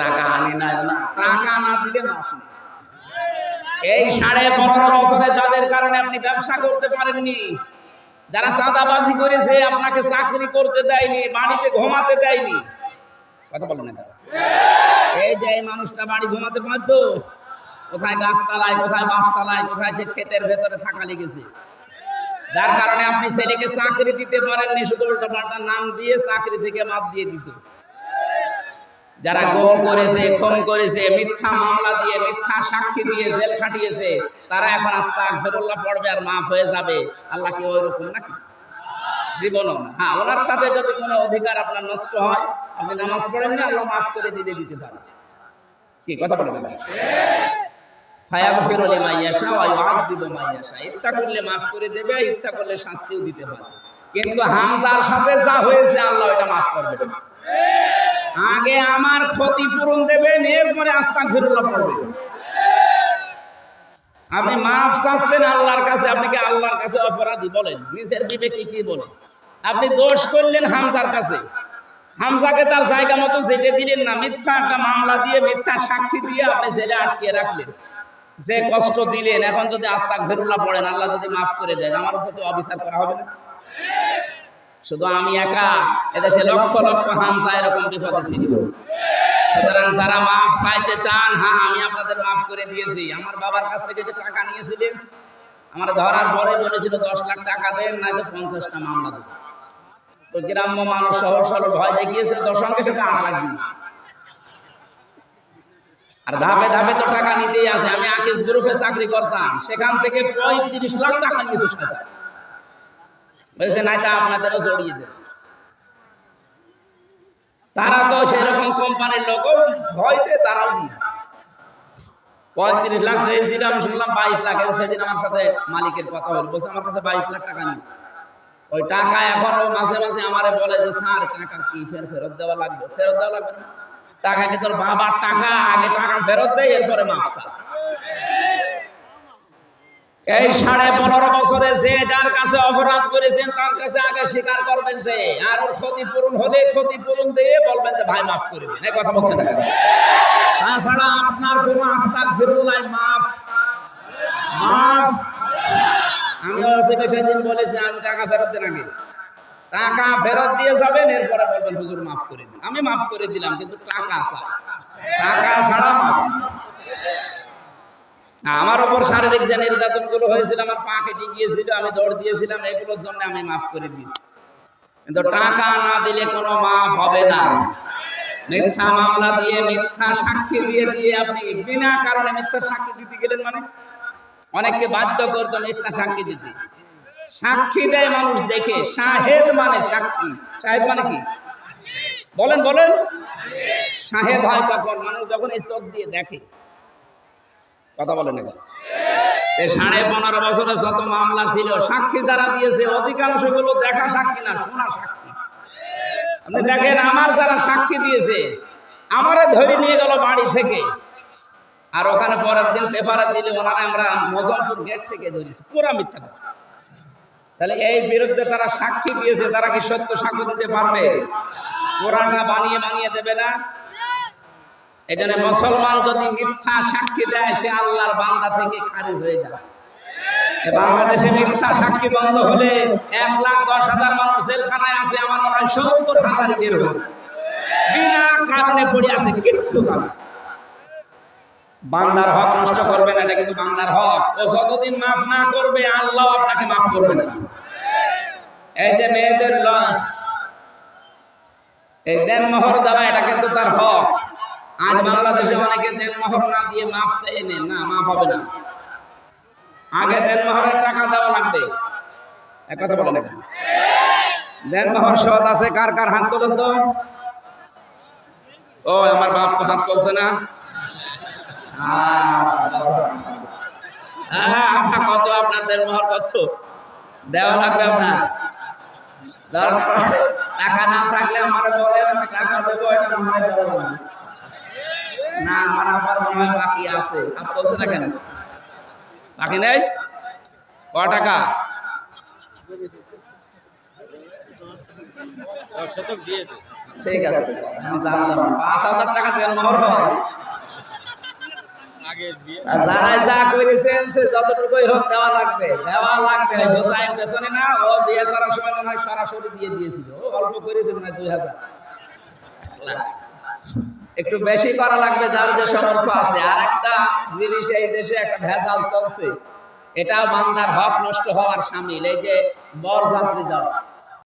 টাকা আনি না, টাকা না দিলে মাফ নেই। এই 15.5 বছরে যাদের কারণে আপনি ব্যবসা করতে পারেননি, যারা চাঁদাবাজি করেছে, আপনাকে চাকরি করতে দেয়নি, বাড়িতে ঘুমাতে দেয়নি, কথা বলেন না। এই যে এই মানুষটা বাড়ি ঘুমাতে পারতো, কোথায় গাছতলায়, কোথায় বাঁশতলায়, কোথায় সে ক্ষেতের ভেতরে থাকা লেগেছে, যার কারণে আপনি ছেলেকে চাকরি দিতে পারেননি, শুধু উল্টো পাল্টা নাম দিয়ে চাকরি থেকে বাদ দিয়ে দিত। যারা গুম করেছে, খুন করেছে, মিথ্যা মামলা দিয়ে, মিথ্যা সাক্ষী দিয়ে জেল খাটিয়েছে, তারা এখন আস্তাগফিরুল্লাহ পড়বে আর মাফ হয়ে যাবে। আল্লাহ কি ওইরকম নাকি? জীবনও না। হ্যাঁ, ওনার সাথে যদি কোনো অধিকার আপনার নষ্ট হয়, আপনি নামাজ পড়েননি, আল্লাহ মাফ করে দিতে পারে। কি কথা বলেন? ফায়াগফিরু লিমান ইয়াশা ওয়া ইউআযযিবু মান ইয়াশা। ইচ্ছা করলে মাফ করে দেবে, ইচ্ছা করলে শাস্তিও দিতে পারে। কিন্তু হামজার সাথে যা হয়েছে, আল্লাহ এটা মাফ করবে না। আগে আমার ক্ষতিপূরণ দেবেন, এরপরে আস্তাগফিরুল্লাহ পড়বেন। আপনি মাফ চাচ্ছেন আল্লাহর কাছে, আপনি কি আল্লাহর কাছে অপরাধী বলেন? নিজের বিবেকে কি বলেন? আপনি দোষ করলেন হামজার কাছে, হামজাকে তার জায়গা মতো যেতে দিলেন না, মিথ্যা একটা মামলা দিয়ে, মিথ্যা সাক্ষী দিয়ে আপনি জেলে আটকে রাখলেন, যে কষ্ট দিলেন। এখন যদি আস্তাগফিরুল্লাহ পড়েন, আল্লাহ যদি মাফ করে দেন, আমার উপর তো অবিচার করা হবে না। শুধু আমি একা, এদেশে লক্ষ লক্ষ হামজা এরকম বিপদে ছিল। সুতরাং যারা মাফ চাইতে চান, হ্যাঁ আমি আপনাদের মাফ করে দিয়েছি। আমার বাবার কাছ থেকে যে টাকা নিয়েছিলেন, আমার ধরার পরে বলেছিল 10 লাখ টাকা দেন, নয়তো 50টা মামলা দেন। তো গ্রাম্য মানুষ সহজ সরল ভয় দেখিয়েছে, দশঙ্গে সেটা 8 লাখ দিন। আর ধাপে ধাপে তো টাকা নিতেই আছে। আমি আকিজ গ্রুপে চাকরি করতাম, সেখান থেকে 35 লাখ টাকা নিয়েছে সরকার। বলছে না, এটা আপনাদেরও জড়িয়ে দেবে। তারা তো সেরকম কোম্পানির লোক, ভয়তে তারাও দিয়ে 35 লাখ চেয়েছিলাম, শুনলাম 22 লাখ। সেদিন আমার সাথে মালিকের কথা হল, বলছে আমার কাছে 22 লাখ টাকা নিয়েছে। ওই টাকা এখনো মাঝে মাঝে আমারে বলে যে স্যার টাকা কি ফেরত দেওয়া লাগবে? ফেরত দেওয়া লাগবে না, টাকা কি তোর বাবার টাকা? আগে টাকা ফেরত দেয়, এরপরে মাফ চায়। এই 15.5 বছরে যে যার কাছে অপরাধ করেছেন, তার কাছে আগে স্বীকার করবেন যে, আর ওর ক্ষতিপূরণ হলে ক্ষতিপূরণ দিয়ে বলবেন যে ভাই মাফ করবেন। এই কথা বলছেন না? তাছাড়া আপনার কোনো আস্তাগফিরুল্লাহ মাফ মাফ। আমিও সেদিন বলেছি, আমি টাকা ফেরত দেন, আগে টাকা ফেরত দিয়ে যাবেন, এরপরে বলবেন হুজুর মাফ করে দিন। আমি মাফ করে দিলাম, কিন্তু টাকা ছাড়া মাফ। আমার উপর শারীরিক যে নির্যাতন গুলো হয়েছিল, আমার পা কেটে গিয়েছিল, আমি দৌড় দিয়েছিলাম, এগুলোর জন্য আমি মাফ করে দিয়েছি। কিন্তু টাকা না দিলে কোনো মাফ হবে না। মিথ্যা মামলা দিয়ে, মিথ্যা সাক্ষী দিয়ে আপনি বিনা কারণে মিথ্যা সাক্ষী দিতে গেলেন, মানে অনেককে বাধ্য করতো মিথ্যা সাক্ষী দিতে। সাক্ষী দেয় মানুষ দেখে, শাহেদ মানে সাক্ষী। শাহেদ মানে কি বলেন? শাহেদ হয় তখন মানুষ যখন এই চোখ দিয়ে দেখে। কথা বলেন না? এই 15.5 বছরে যত মামলা ছিল, সাক্ষী যারা দিয়েছে, অধিকাংশ গুলো দেখা সাক্ষী না, শোনা সাক্ষী। আপনি দেখেন, আমার যারা সাক্ষী দিয়েছে, আমারে ধরে নিয়ে গেল বাড়ি থেকে, আর ওখানে পরের দিন পেপারে দিলে ওনারা আমরা মজমপুর গেট থেকে ধরেছি, পুরা মিথ্যা কথা। তাহলে এই বিরুদ্ধে তারা সাক্ষী দিয়েছে, তারা কি সত্য সাক্ষ্য দিতে পারবে? কোরআনটা বানিয়ে দেবে না। এই জন্য মুসলমান যদি মিথ্যা সাক্ষী দেয়, সে আল্লাহর বান্দা থেকে খারিজ হয়ে যায়। বাংলাদেশে মিথ্যা সাক্ষী বন্ধ হলে 1,10,000 মানুষ জেলখানায় আছে, আমার মনে হয় 70,000 বের হবে, বিনা কারণে পড়ে আছে, কিচ্ছু জানে। বান্দার হক নষ্ট করবে না, এটা কিন্তু বান্দার হক। ও যতদিন মাফ না করবে, আল্লাহ আপনাকে মাফ করবে না। এই যে মেয়েদের এই দেনমোহর দেওয়া, এটা কিন্তু তার হক। আজ বাংলাদেশে অনেকে দেনমোহর না দিয়ে মাফ চেয়ে নেন, না, মাফ হবে না। আগে দেনমোহরের টাকা দেওয়া লাগবে। এক কথা বলে না, দেনমোহর শোধ আছে কার কার? হাত তোলেন তো। ও আমার বাপ তো হাত তুলছে না। হ্যাঁ, আপনার কত? আপনার দেনমোহর কত দেওয়া লাগবে? আপনার টাকা না থাকলে আমার বলে, আমি টাকা দেবো, এটা মনে হয় না। আমার আবার মনে হয় বাকি আছে। হাত তুলছে না কেন? বাকি নেই? ক টাকা? 10 শতক দিয়েছে। ঠিক আছে, আমি জানলাম 5,000 টাকা দেন মোহর হয়। আর যারাই যা করেছেন সে যতটুকুই হোক দেওয়া লাগবে, দেওয়া লাগবে। হোসাইন পেছনে না, ও বিয়ে করার সময় মনে হয় সরাসরি দিয়ে দিয়েছিল, ও অল্প করেছিল না 2,000। একটু বেশি করা লাগবে যার যে সামর্থ্য আছে। আর একটা জিনিস এই দেশে একটা ভেজাল চলছে, এটা বান্দার হক নষ্ট হওয়ার শামিল। এই যে বরযাত্রী যাওয়া,